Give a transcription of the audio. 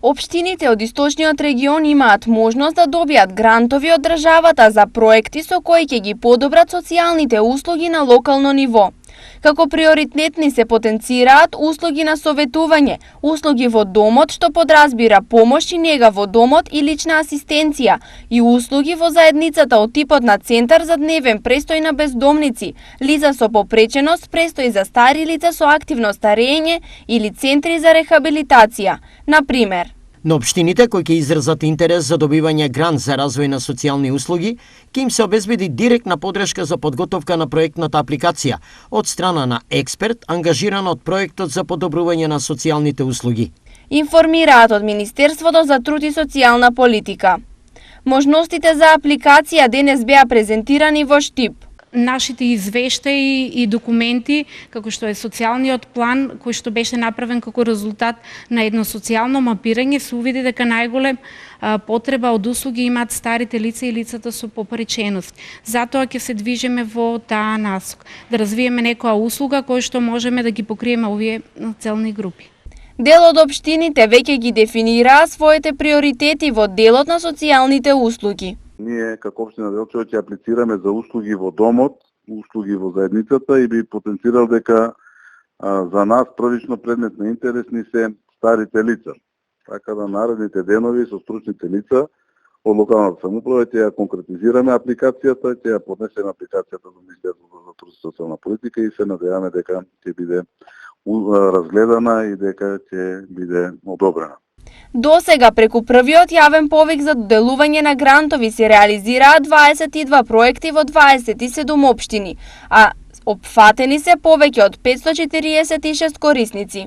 Општините од источниот регион имаат можност да добијат грантови од државата за проекти со кои ќе ги подобрат социјалните услуги на локално ниво. Како приоритетни се потенцираат услуги на советување, услуги во домот што подразбира помош и нега во домот и лична асистенција и услуги во заедницата од типот на центар за дневен престој на бездомници, лица со попреченост, престој за стари лица со активно старење или центри за рехабилитација. Например, На општините кои ќе изразат интерес за добивање грант за развој на социјални услуги, ќе им се обезбеди директна подршка за подготовка на проектната апликација од страна на експерт ангажиран од проектот за подобрување на социјалните услуги. Информираат од Министерството за труд и социјална политика. Можностите за апликација денес беа презентирани во Штип. Нашите извештаи и документи, како што е социјалниот план, кој што беше направен како резултат на едно социјално мапирање, се увиди дека најголем потреба од услуги имаат старите лица и лицата со попреченост. Затоа ќе се движиме во таа насока, да развиеме некоја услуга која што можеме да ги покриеме овие целни групи. Дел од општините веќе ги дефинираа своите приоритети во делот на социјалните услуги. Ние како општина Делчево ќе аплицираме за услуги во домот, услуги во заедницата и би потенцирал дека за нас првично предмет на интерес ни се старите лица. Така да наредните денови со стручните лица од локалната самоуправа ќе ја конкретизираме апликацијата, ќе ја поднесеме апликацијата до Министерството за труд и социјална политика и се надеваме дека ќе биде разгледана и дека ќе биде одобрена. До сега преку првиот јавен повик за доделување на грантови се реализираат 22 проекти во 27 општини, а опфатени се повеќе од 546 корисници.